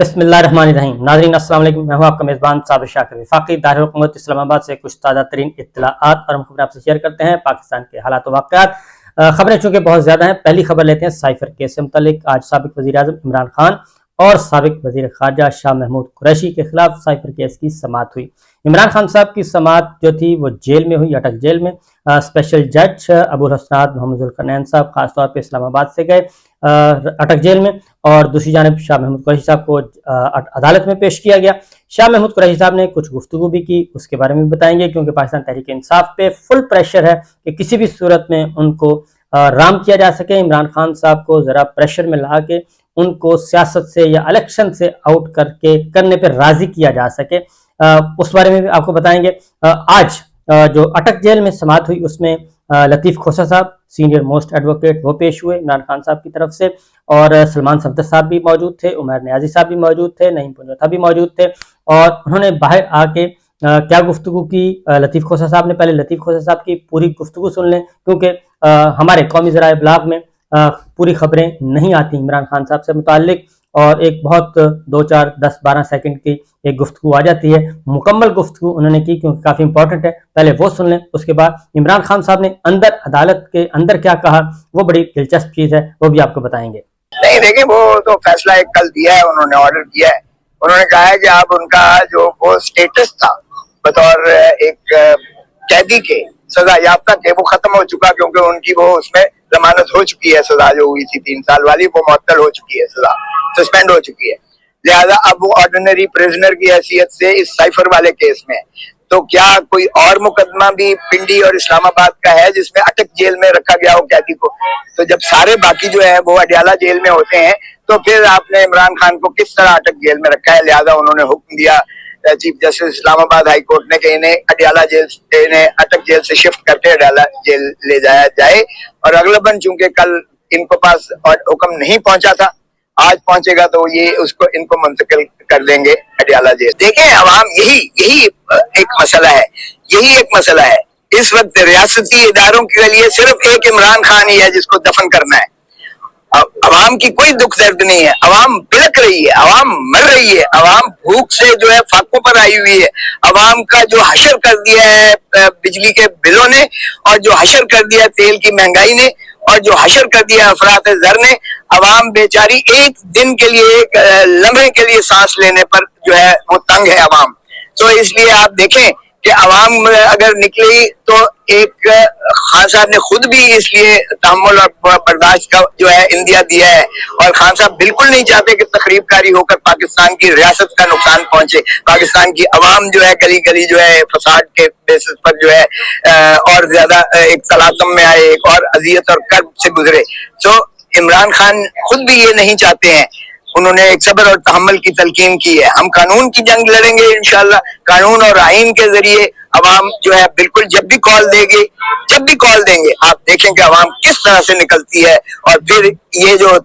बिस्मिल्लाहिर्रहमानिर्रहीम। नाज़रीन अस्सलाम वालेकुम, मैं हूं आपका मेज़बान साबिर शाकिर। वफाकी दारुल हुकूमत इस्लामाबाद से कुछ ताज़ा तरीन इत्तलाआत और खबरें आपसे शेयर करते हैं पाकिस्तान के हालात और वाक़यात। खबरें चूँकि बहुत ज़्यादा हैं, पहली खबर लेते हैं साइफर केस से मुतालिक। आज साबिक वज़ीर-ए-आज़म इमरान खान और साबिक वज़ीर ख़ारजा शाह महमूद कुरैशी के खिलाफ साइफर केस की समाअत हुई। इमरान खान साहब की समाअत जो थी वो जेल में हुई, अटक जेल में। स्पेशल जज अबुल हसनात मोहम्मद ज़ुल्करनैन साहब खास तौर पे इस्लामाबाद से गए अटक जेल में, और दूसरी जानिब शाह महमूद कुरैशी साहब को अदालत में पेश किया गया। शाह महमूद कुरैशी साहब ने कुछ गुफ्तगू भी की, उसके बारे में भी बताएंगे, क्योंकि पाकिस्तान तहरीक इंसाफ पे फुल प्रेशर है कि किसी भी सूरत में उनको राम किया जा सके। इमरान खान साहब को ज़रा प्रेशर में ला के उनको सियासत से या इलेक्शन से आउट करने पर राज़ी किया जा सके, उस बारे में भी आपको बताएंगे। आज जो अटक जेल में समाअत हुई उसमें लतीफ़ खोसा साहब सीनियर मोस्ट एडवोकेट वो पेश हुए इमरान खान साहब की तरफ से, और सलमान सफदर साहब भी मौजूद थे, उमर नियाजी साहब भी मौजूद थे, नईम पुंजोता भी मौजूद थे। और उन्होंने बाहर आके क्या गुफ्तगू की। लतीफ़ खोसा साहब ने, पहले लतीफ़ खोसा साहब की पूरी गुफ्तगू सुन लें, क्योंकि हमारे कौमी ज़राए ब्लाग में पूरी खबरें नहीं आती इमरान खान साहब से मुताल्लिक, और एक बहुत 2, 4, 10, 12 सेकंड की एक गुफ्तगू आ जाती है। मुकम्मल गुफ्तगू उन्होंने की, क्योंकि काफ़ी इंपॉर्टेंट है, पहले वो सुन लें। उसके बाद इमरान खान साहब ने अंदर अदालत के अंदर क्या कहा, वो बड़ी दिलचस्प चीज़ है, वो भी आपको बताएंगे। नहीं देखिए, वो तो फैसला एक कल दिया है, उन्होंने ऑर्डर किया है। उन्होंने कहा है कि आप उनका जो वो स्टेटस था बतौर एक कैदी के सजा याफ्ता के, वो खत्म हो चुका, क्योंकि उनकी वो उसमें जमानत हो चुकी है। सजा जो हुई थी 3 साल वाली, वो मुअत्तल हो चुकी है, सजा सस्पेंड हो चुकी है। लिहाजा अब वो ऑर्डिनरी प्रिजनर की हैसियत से इस साइफर वाले केस में। तो क्या कोई और मुकदमा भी पिंडी और इस्लामाबाद का है जिसमें अटक जेल में रखा गया हो कैदी को? तो जब सारे बाकी जो है वो अडियाला जेल में होते हैं, तो फिर आपने इमरान खान को किस तरह अटक जेल में रखा है? लिहाजा उन्होंने हुक्म दिया chief justice Islamabad high court ने कि इन्हें अडियाला जेल, इन्हें अटक जेल से शिफ्ट करके अडियाला जेल ले जाया जाए। और अगलबन चूंकि कल इनको पास हुक्म नहीं पहुंचा था, आज पहुंचेगा तो ये उसको इनको मुंतकिल कर देंगे अडियाला जेल। देखें अवाम, यही एक मसला है, यही एक मसला है। इस वक्त रियासती इदारों के लिए सिर्फ एक इमरान खान ही है जिसको दफन करना है। अवाम की कोई दुख दर्द नहीं है, अवाम बिलक रही है, अवाम मर रही है, अवाम भूख से जो है फाकों पर आई हुई है। अवाम का जो हशर कर दिया है बिजली के बिलों ने, और जो हशर कर दिया तेल की महंगाई ने, और जो हशर कर दिया अफरात ज़र ने, अवाम बेचारी एक दिन के लिए, एक लम्हे के लिए सांस लेने पर जो है वो तंग है अवाम। तो इसलिए आप देखें कि अवाम अगर निकली तो एक खान साहब ने खुद भी इसलिए तहम्मुल और बर्दाश्त का जो है इंदिया दिया है, और खान साहब बिल्कुल नहीं चाहते कि तकरीबकारी होकर पाकिस्तान की रियासत का नुकसान पहुंचे, पाकिस्तान की अवाम जो है गली गली जो है फसाद के बेसिस पर जो है और ज्यादा एक तलातम में आए, एक और अजियत और कर्ब से गुजरे। तो इमरान खान खुद भी ये नहीं चाहते हैं। उन्होंने एक सब्र और तहम्मुल की तलकीन की है। हम कानून की जंग लड़ेंगे इंशाल्लाह, कानून और आइन के जरिए। अवाम जो है बिल्कुल जब भी कॉल देंगे, जब भी कॉल देंगे, आप देखें कि अवाम किस तरह से निकलती है। और फिर ये जो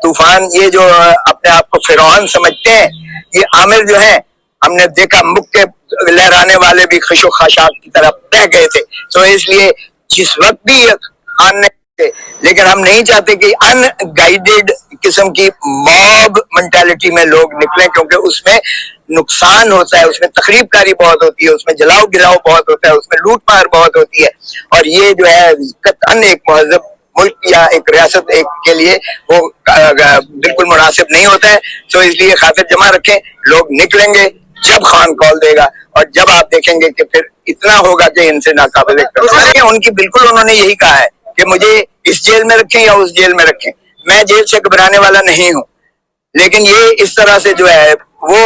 तूफान, ये जो अपने आप को फिरौन समझते हैं, ये आमिर जो है, हमने देखा मुक्के लहराने वाले भी खुशो खाशात की तरफ बह गए थे। तो इसलिए जिस वक्त भी खान ने, लेकिन हम नहीं चाहते कि अनगाइडेड किस्म की मॉब मेंटालिटी में लोग निकलें, क्योंकि उसमें नुकसान होता है, उसमें तकरीबकारी बहुत होती है, उसमें जलाओ गिराओ बहुत होता है, उसमें लूट मार बहुत होती है। और ये जो है कतअन एक महज़ब मुल्क या एक रियासत एक के लिए वो बिल्कुल मुनासिब नहीं होता है। तो इसलिए खातिर जमा रखें, लोग निकलेंगे जब खान कॉल देगा, और जब आप देखेंगे कि फिर इतना होगा कि इनसे नाकाबिल उनकी बिल्कुल उन्होंने यही कहा है कि मुझे इस जेल में रखें या उस जेल में रखें, मैं जेल से घबराने वाला नहीं हूं। लेकिन ये इस तरह से जो है वो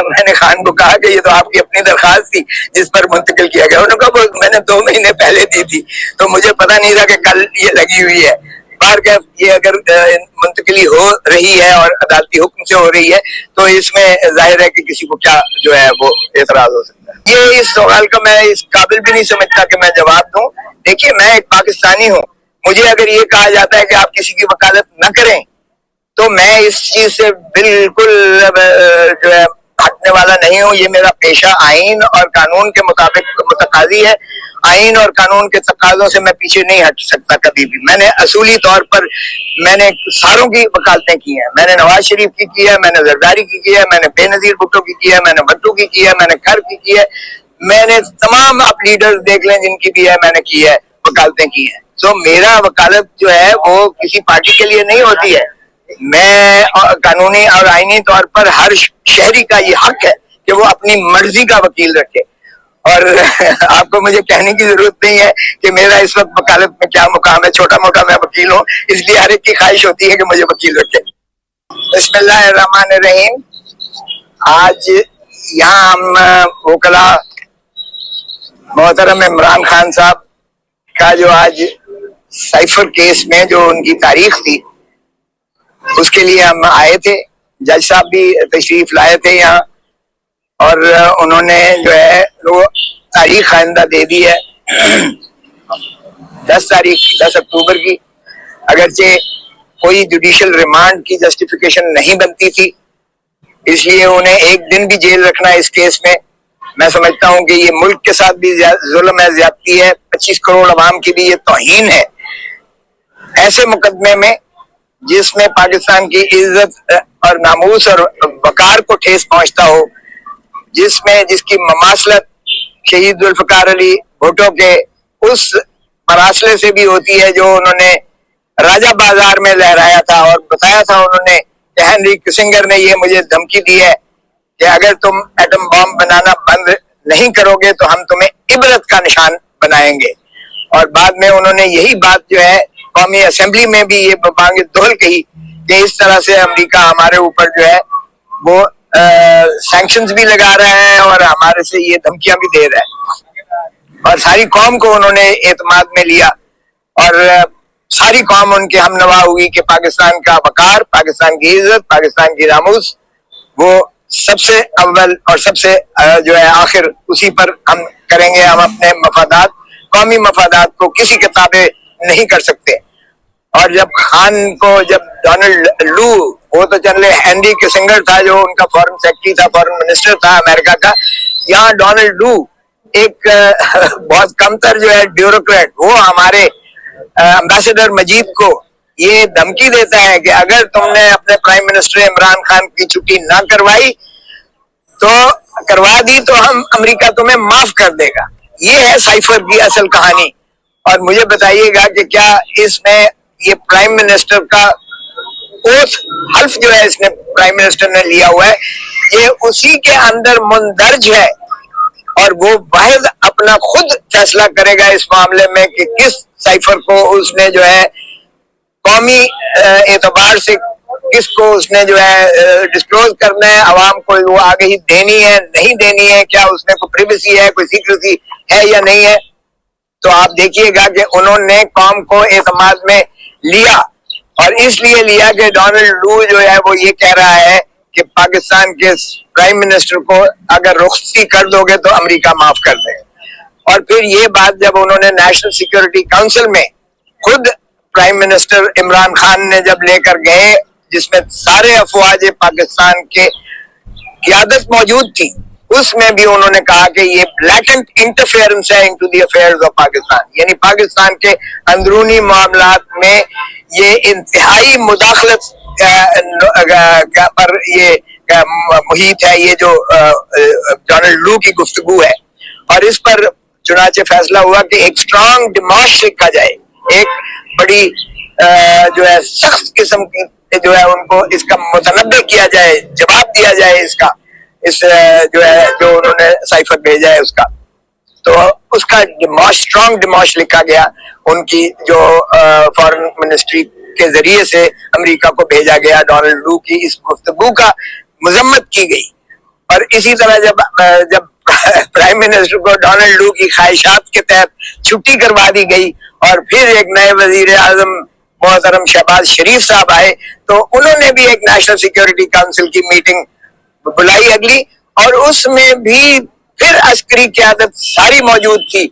मैंने खान को कहा कि ये तो आपकी अपनी दरखास्त थी जिस पर मुंतकिल किया गया। उन्होंने कहा वो मैंने 2 महीने पहले दी थी, तो मुझे पता नहीं था कि कल ये लगी हुई है। बार क्या ये अगर मुंतकिली हो रही है और अदालती हुक्म से हो रही है, तो इसमें जाहिर है कि किसी को क्या जो है वो एतराज हो सकता है। ये इस सवाल का मैं इस काबिल भी नहीं समझता कि मैं जवाब दूं। देखिए, मैं एक पाकिस्तानी हूँ, मुझे अगर ये कहा जाता है कि आप किसी की वकालत न करें, तो मैं इस चीज से बिल्कुल जो है हटने वाला नहीं हूँ। ये मेरा पेशा आइन और कानून के मुताबिक मुतकाजी है। आइन और कानून के तकाजों से मैं पीछे नहीं हट सकता कभी भी। मैंने असूली तौर पर मैंने सारों की वकालतें की हैं। मैंने नवाज शरीफ की है, मैंने जरदारी की है, मैंने बेनजीर भुट्टो की है, मैंने भट्टो की है, मैंने खर की है, मैंने तमाम आप लीडर्स देख लें जिनकी भी है मैंने की है, वकालतें की हैं। तो मेरा वकालत जो है वो किसी पार्टी के लिए नहीं होती है। मैं कानूनी और आईनी तौर पर हर शहरी का ये हक है कि वो अपनी मर्जी का वकील रखे, और आपको मुझे कहने की जरूरत नहीं है कि मेरा इस वक्त वकालत में क्या मुकाम है। छोटा मोटा मैं वकील हूँ, इसलिए हर एक की ख्वाहिश होती है कि मुझे वकील रखे। बिस्मिल्लाहिर्रहमानिर्रहीम। आज यहाँ हम वकला मोहतरम इमरान खान साहब का जो आज साइफर केस में जो उनकी तारीख थी उसके लिए हम आए थे। जज साहब भी तशरीफ लाए थे यहाँ, और उन्होंने जो है वो तारीख आइंदा दे दी है 10 अक्टूबर की। अगरचे कोई जुडिशियल रिमांड की जस्टिफिकेशन नहीं बनती थी, इसलिए उन्हें एक दिन भी जेल रखना इस केस में, मैं समझता हूं कि ये मुल्क के साथ भी जुल्म है, ज्यादती है, 25 करोड़ अवाम की भी ये तौहीन है। ऐसे मुकदमे में जिसमें पाकिस्तान की इज्जत और नामूस और वकार को ठेस पहुंचता हो, जिसमें जिसकी ममासलत शहीद जुल्फकार अली भुट्टो के उस मरासले से भी होती है जो उन्होंने राजा बाजार में लहराया था, और बताया था उन्होंने कि हेनरी किसिंगर ने ये मुझे धमकी दी है कि अगर तुम एटम बम बनाना बंद नहीं करोगे तो हम तुम्हें इबरत का निशान बनाएंगे। और बाद में उन्होंने यही बात जो है कौमी असेंबली में भी ये बांगे दोहल कही कि इस तरह से अमेरिका हमारे ऊपर जो है वो सैंक्शंस भी लगा रहा है और हमारे से ये धमकियां भी दे रहा है। और सारी कौम को उन्होंने एतमाद में लिया, और सारी कौम उनके हमनवा हुई कि पाकिस्तान का वकार, पाकिस्तान की इज्जत, पाकिस्तान की नामूस वो सबसे अव्वल और सबसे जो है आखिर उसी पर हम करेंगे। हम अपने मफादात, कौमी मफादात को किसी के ताबे नहीं कर सकते। और जब खान को, जब डोनाल्ड लू, वो तो चले हेनरी किसिंगर था जो उनका फॉरेन सेक्रेटरी था, फॉरेन मिनिस्टर था अमेरिका का, यहाँ डोनाल्ड लू एक बहुत कमतर जो है ब्यूरोक्रेट, वो हमारे एम्बेसडर मजीद को ये धमकी देता है कि अगर तुमने अपने प्राइम मिनिस्टर इमरान खान की छुट्टी ना करवाई तो करवा दी तो हम अमेरिका तुम्हें माफ कर देगा। ये है साइफर की असल कहानी। और मुझे बताइएगा कि क्या इसमें ये प्राइम मिनिस्टर का ओथ हल्फ जो है इसने प्राइम मिनिस्टर ने लिया हुआ है, ये उसी के अंदर मुंदरज है, और वो वाहिद अपना खुद फैसला करेगा इस मामले में कि किस साइफर को उसने जो है कौमी एतबार से किसको उसने जो है डिस्क्लोज करना है, आवाम को वो आगे ही देनी है नहीं देनी है, क्या उसमें कोई प्रिवेसी है, कोई सीक्रेसी है या नहीं है। तो आप देखिएगा कि उन्होंने कौम को एतमाद में लिया, और इसलिए लिया कि डोनाल्ड लू जो है वो ये कह रहा है कि पाकिस्तान के प्राइम मिनिस्टर को अगर रुखसती कर दोगे तो अमेरिका माफ कर देगा। और फिर ये बात जब उन्होंने नेशनल सिक्योरिटी काउंसिल में खुद प्राइम मिनिस्टर इमरान खान ने जब लेकर गए, जिसमें सारे अफवाज पाकिस्तान के क़यादत मौजूद थी, उसमें भी उन्होंने कहा कि ये ब्लैकेंट इंटरफेरेंस है into the affairs of Pakistan, यानी पाकिस्तान के अंदरूनी मामलात में ये इंतहाई मुदाखलत पर ये मुहित है, ये जो डोनाल्ड लू की गुफ्तगू है। और इस पर चुनाचे फैसला हुआ कि एक स्ट्रांग डिमाश लिखा जाए, एक बड़ी जो है सख्त किस्म की जो है उनको इसका मुतनब्बे किया जाए, जवाब दिया जाए इसका, इस जो है जो उन्होंने साइफर भेजा है उसका। तो उसका स्ट्रांग डिमाश लिखा गया, उनकी जो फॉरेन मिनिस्ट्री के जरिए से अमेरिका को भेजा गया। डोनाल्ड लू की इस गुफ्तगू का मजम्मत की गई। और इसी तरह जब प्राइम मिनिस्टर को डोनाल्ड लू की ख्वाहिशात के तहत छुट्टी करवा दी गई, और फिर एक नए वजीर आजम मोहतरम शहबाज शरीफ साहब आए, तो उन्होंने भी एक नेशनल सिक्योरिटी काउंसिल की मीटिंग बुलाई अगली, और उसमें भी फिर अस्करी क़यादत सारी मौजूद थी,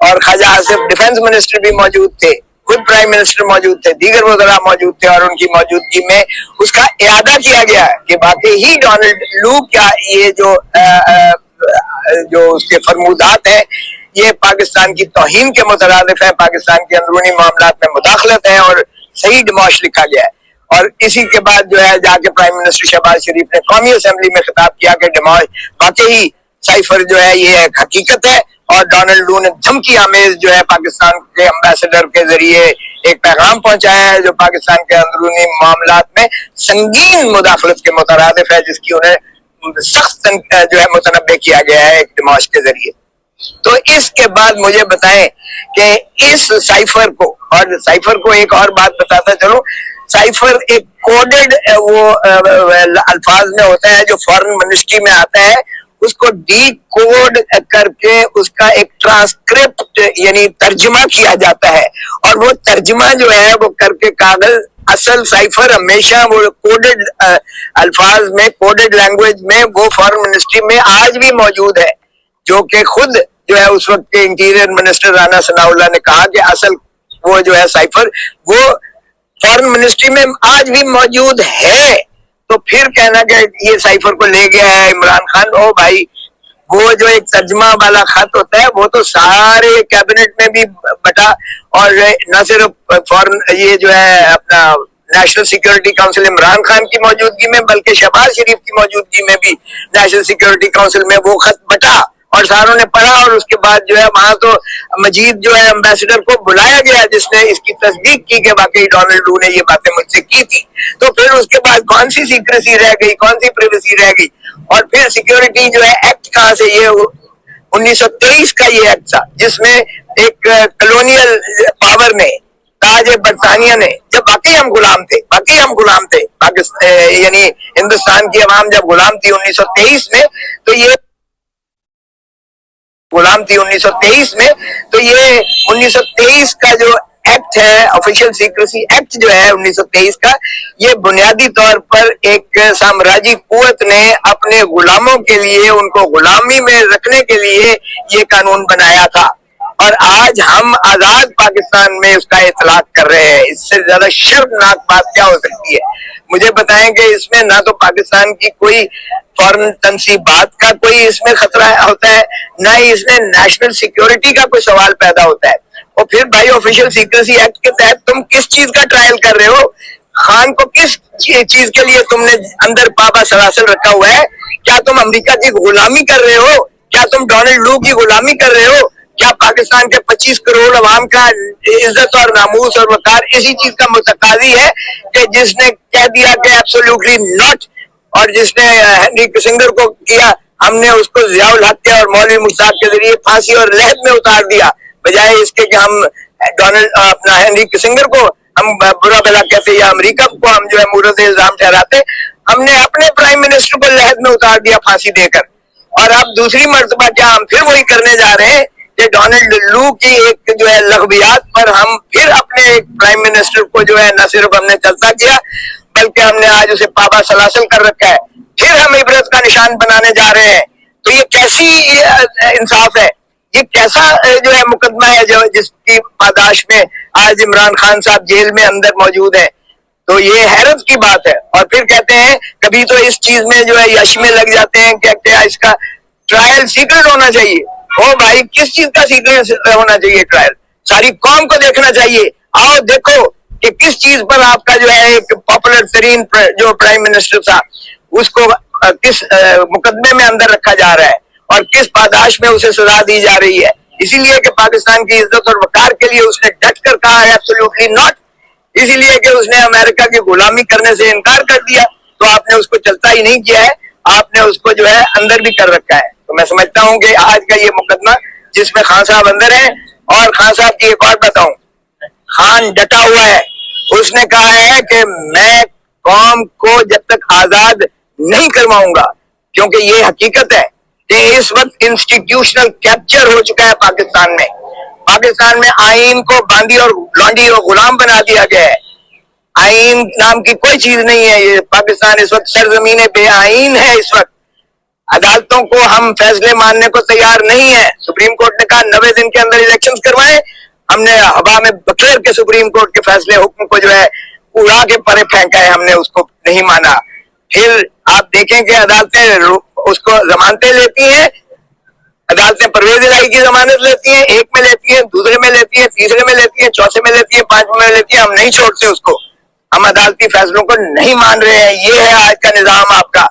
और ख्वाजा आसिफ डिफेंस मिनिस्टर भी मौजूद थे, खुद प्राइम मिनिस्टर मौजूद थे, दीगर वज़रा मौजूद थे, और उनकी मौजूदगी में उसका इआदा किया गया कि वाकई ही डोनाल्ड लू क्या ये जो उसके फरमूदात है یہ پاکستان کی توہین کے مترادف ہے, پاکستان کے اندرونی معاملات میں مداخلت ہے, اور صحیح ڈیموش لکھا گیا ہے. اور اسی کے بعد جو ہے جا کے پرائم منسٹر شہباز شریف نے قومی اسمبلی میں خطاب کیا کہ ڈیموش واقعی سائفر جو ہے یہ ایک حقیقت ہے, اور ڈونلڈ لو نے دھمکی آمیز جو ہے پاکستان کے امبیسڈر کے ذریعے ایک پیغام پہنچایا ہے جو پاکستان کے اندرونی معاملات میں سنگین مداخلت کے مترادف ہے, جس کی انہیں سخت جو ہے متنبع کیا گیا ہے ایک ڈیموش کے ذریعے. تو اس کے بعد مجھے بتائیں کہ اس سائفر کو, اور سائفر کو ایک اور بات بتاتا چلوں, سائفر ایک کوڈڈ وہ الفاظ میں ہوتا ہے جو فارن منسٹری میں آتا ہے, اس کو ڈی کوڈ کر کے اس کا ایک ٹرانسکرپٹ یعنی ترجمہ کیا جاتا ہے, اور وہ ترجمہ جو ہے وہ کر کے کاغذ اصل سائفر ہمیشہ وہ کوڈڈ الفاظ میں, کوڈڈ لینگویج میں وہ فارن منسٹری میں آج بھی موجود ہے, جو کہ خود جو ہے اس وقت کے انٹیریئر منسٹر رانا ثناء اللہ نے کہا کہ اصل وہ جو ہے سائفر وہ فارن منسٹری میں آج بھی موجود ہے. تو پھر کہنا کہ یہ سائفر کو لے گیا ہے عمران خان, او بھائی وہ جو ایک ترجمہ والا خط ہوتا ہے وہ تو سارے کیبنٹ میں بھی بٹا, اور نہ صرف فارن یہ جو ہے اپنا national security council Imran Khan کی موجودگی میں بلکہ شہباز شریف کی موجودگی میں بھی نیشنل سیکیورٹی کونسل میں وہ خط بٹا, اور ساروں نے پڑھا, اور اس کے بعد جو ہے وہاں تو مجید جو ہے امبیسڈر کو بلایا گیا جس نے اس کی تصدیق کی کہ واقعی ڈونلڈ لو نے یہ باتیں مجھ سے کی تھی. تو پھر اس کے بعد کون سی سیکریسی رہ گئی, کون سی پریویسی رہ گئی, اور پھر سیکیورٹی جو ہے ایکٹ کہاں سے, یہ 1923 کا یہ ایکٹ تھا جس میں ایک کلونیل پاور نے, تاج برطانیہ نے, جب واقعی ہم غلام تھے پاکستان یعنی ہندوستان کی عوام جب غلام تھی 1923 میں, تو یہ غلام تھی 1923 میں, تو یہ 1923 کا جو ایکٹ ہے آفیشیل سیکریسی ایکٹ جو ہے 1923 کا, یہ بنیادی طور پر ایک سامراجی قوت نے اپنے غلاموں کے لیے, ان کو غلامی میں رکھنے کے لیے یہ قانون بنایا تھا, اور آج ہم آزاد پاکستان میں اس کا اطلاق کر رہے ہیں. اس سے زیادہ شرمناک بات کیا ہو سکتی ہے؟ مجھے بتائیں کہ اس میں نہ تو پاکستان کی کوئی فورن تنصیبات کا کوئی اس میں خطرہ ہوتا ہے, نہ ہی اس میں نیشنل سیکیورٹی کا کوئی سوال پیدا ہوتا ہے. اور پھر بھائی آفیشیل سیکریسی ایکٹ کے تحت تم کس چیز کا ٹرائل کر رہے ہو؟ خان کو کس چیز کے لیے تم نے اندر پابا سلاسل رکھا ہوا ہے؟ کیا تم امریکہ کی غلامی کر رہے ہو؟ کیا تم ڈونلڈ لو کی غلامی کر رہے ہو؟ کیا پاکستان کے 25 کروڑ عوام کا عزت اور ناموس اور وقار اسی چیز کا متقاضی ہے کہ جس نے کہہ دیا کہ ایبسولوٹلی ناٹ, اور جس نے ہنری کسنگر کو کیا, ہم نے اس کو ضیاء الحق اور مولوی مشتاق کے ذریعے پھانسی اور لہد میں اتار دیا, بجائے اس کے کہ ہم اپنا ہنری کسنگر کو ہم برا بھلا کہتے یا امریکہ کو ہم جو ہے مورد الزام ٹھہراتے, ہم نے اپنے پرائم منسٹر کو لہد میں اتار دیا پھانسی دے کر. اور اب دوسری مرتبہ کیا ہم پھر وہی کرنے جا رہے ہیں کہ ڈونلڈ لو کی ایک جو ہے لغویات پر ہم پھر اپنے ایک پرائم منسٹر کو جو ہے نہ صرف ہم نے چلتا کیا بلکہ ہم نے آج اسے پابا سلاسل کر رکھا ہے, پھر ہم عبرت کا نشان بنانے جا رہے ہیں. تو یہ کیسی انصاف ہے, یہ کیسا جو ہے مقدمہ ہے جو جس کی پاداش میں آج عمران خان صاحب جیل میں اندر موجود ہیں؟ تو یہ حیرت کی بات ہے. اور پھر کہتے ہیں کبھی تو اس چیز میں جو ہے یش میں لگ جاتے ہیں کہ کیا اس کا ٹرائل سیکرٹ ہونا چاہیے. او بھائی کس چیز کا سیکرٹ ہونا چاہیے ٹرائل؟ ساری قوم کو دیکھنا چاہیے. آؤ دیکھو کہ کس چیز پر آپ کا جو ہے ایک پاپولر ترین جو پرائم منسٹر تھا اس کو کس مقدمے میں اندر رکھا جا رہا ہے اور کس پاداش میں اسے سزا دی جا رہی ہے. اسی لیے کہ پاکستان کی عزت اور وقار کے لیے اس نے ڈٹ کر کہا ہے ایبسولوٹلی ناٹ, اسی لیے کہ اس نے امریکہ کی غلامی کرنے سے انکار کر دیا. تو آپ نے اس کو چلتا ہی نہیں کیا ہے, آپ نے اس کو جو ہے اندر بھی کر رکھا ہے. تو میں سمجھتا ہوں کہ آج کا یہ مقدمہ جس میں خان صاحب اندر ہیں, اور خان صاحب کی ایک اور بتاؤں, خان ڈٹا ہوا ہے, اس نے کہا ہے کہ میں قوم کو جب تک آزاد نہیں کرواؤں گا, کیونکہ یہ حقیقت ہے کہ اس وقت انسٹیٹیوشنل کیپچر ہو چکا ہے پاکستان میں. پاکستان میں آئین کو باندی اور لانڈی اور غلام بنا دیا گیا ہے. آئین نام کی کوئی چیز نہیں ہے. یہ پاکستان اس وقت سرزمین بے آئین ہے. اس وقت عدالتوں کو ہم فیصلے ماننے کو تیار نہیں ہے. سپریم کورٹ نے کہا 90 دن کے اندر الیکشن کروائیں, ہم نے ہوا میں بکھیر کے سپریم کورٹ کے فیصلے حکم کو جو ہے اڑا کے پرے پھینکا ہے, ہم نے اس کو نہیں مانا. پھر آپ دیکھیں کہ عدالتیں اس کو ضمانتیں لیتی ہیں, अदालतें परवेज इलाही की जमानत लेती हैं, एक में लेती हैं, दूसरे में लेती हैं, तीसरे में लेती हैं, चौथे में लेती हैं, पांचवें में लेती हैं। हम नहीं छोड़ते उसको, हम अदालती फैसलों को नहीं मान रहे हैं। ये है आज का निजाम आपका।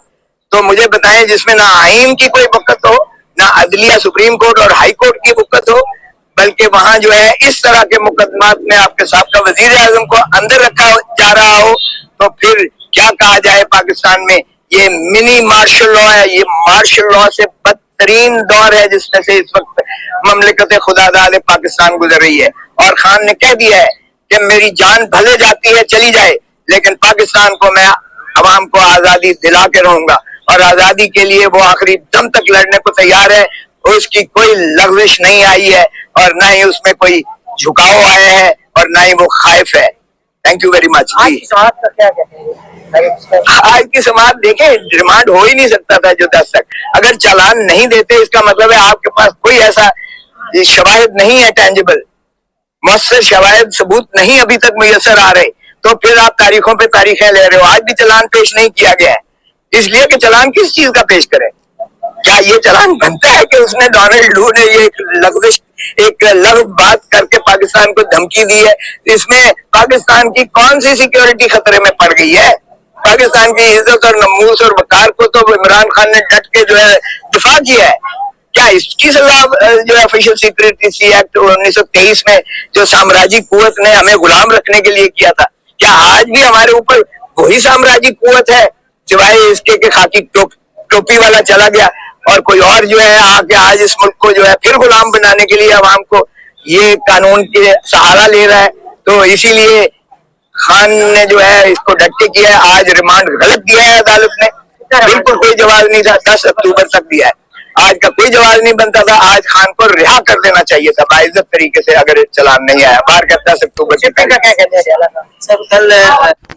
तो मुझे बताएं जिसमें ना आइन की कोई वक़्त हो, ना अदलिया सुप्रीम कोर्ट और हाई कोर्ट की वक़्त हो, बल्कि वहां जो है इस तरह के मुकदमात में आपके साहब का वजीर आजम को अंदर रखा जा रहा हो, तो फिर क्या कहा जाए। पाकिस्तान में ये मिनी मार्शल लॉ है, ये मार्शल लॉ से बदतरीन दौर है जिसमें से इस वक्त ममलिकत खुदादाद पाकिस्तान गुजर रही है। और खान ने कह दिया है कि मेरी जान भले जाती है चली जाए, लेकिन पाकिस्तान को मैं अवाम को आजादी दिला के रहूंगा, और आजादी के लिए वो आखिरी दम तक लड़ने को तैयार है। उसकी कोई लग़ज़िश नहीं आई है और ना ही उसमें कोई झुकाव आया है और ना ही वो खाइफ है। Thank you very much. आज की समाअत का क्या कहते हैं? आज की समाअत देखें, रिमांड हो ही नहीं सकता था जो 10 तक। अगर चालान नहीं देते इसका मतलब है आपके पास कोई ऐसा शवाहिद नहीं है, टेंजिबल मुअस्सर शवाहिद सबूत नहीं अभी तक मुयस्सर आ रहे, तो फिर आप तारीखों पे तारीखें ले रहे हो। आज भी चालान पेश नहीं किया गया है, इसलिए कि चालान किस चीज का पेश करें। क्या ये चालान बनता है कि उसने डोनाल्ड लू ने ये एक लफ्ज़ बात करके पाकिस्तान को धमकी दी है? इसमें पाकिस्तान की कौन सी सिक्योरिटी खतरे में पड़ गई है? पाकिस्तान की इज्जत और नमूस और वकार को तो इमरान खान ने डट के जो है दिफा किया है। क्या इसकी सलाह जो है ऑफिशियल सीक्रेसी एक्ट 1923 में जो साम्राज्य कुवत ने हमें गुलाम रखने के लिए किया था, क्या आज भी हमारे ऊपर वही साम्राज्य कुवत है, सिवाय इसके के खाकी टोपी वाला चला गया और कोई और जो है आके आज इस मुल्क को जो है फिर गुलाम बनाने के लिए आवाम को ये कानून के सहारा ले रहा है। तो इसीलिए खान ने जो है इसको डट के किया है। आज रिमांड गलत दिया है अदालत ने, बिल्कुल कोई जवाब नहीं था। 10 अक्टूबर तक दिया है, आज का कोई जवाब नहीं बनता था। आज खान को रिहा कर देना चाहिए था बाइज्जत तरीके से, अगर चालान नहीं आया। बाहर का 10 अक्टूबर का क्या कहते हैं? सर कल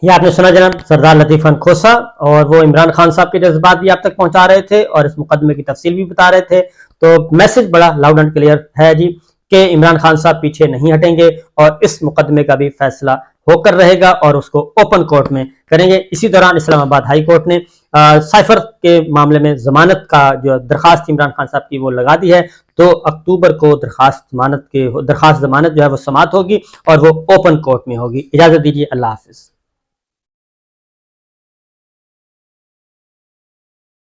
ये आपने सुना जनाब सरदार लतीफ खान खोसा, और वो इमरान खान साहब के जज्बात भी आप तक पहुंचा रहे थे और इस मुकदमे की तफसील भी बता रहे थे। तो मैसेज बड़ा लाउड एंड क्लियर है जी कि इमरान खान साहब पीछे नहीं हटेंगे और इस मुकदमे का भी फैसला होकर रहेगा और उसको ओपन कोर्ट में करेंगे। इसी दौरान इस्लामाबाद हाई कोर्ट ने साइफर के मामले में जमानत का जो दरखास्त इमरान खान साहब की वो लगा दी है। 2 अक्टूबर को दरखास्त जमानत जो है वो समाअत होगी और वो ओपन कोर्ट में होगी। इजाजत दीजिए, अल्लाह हाफिज।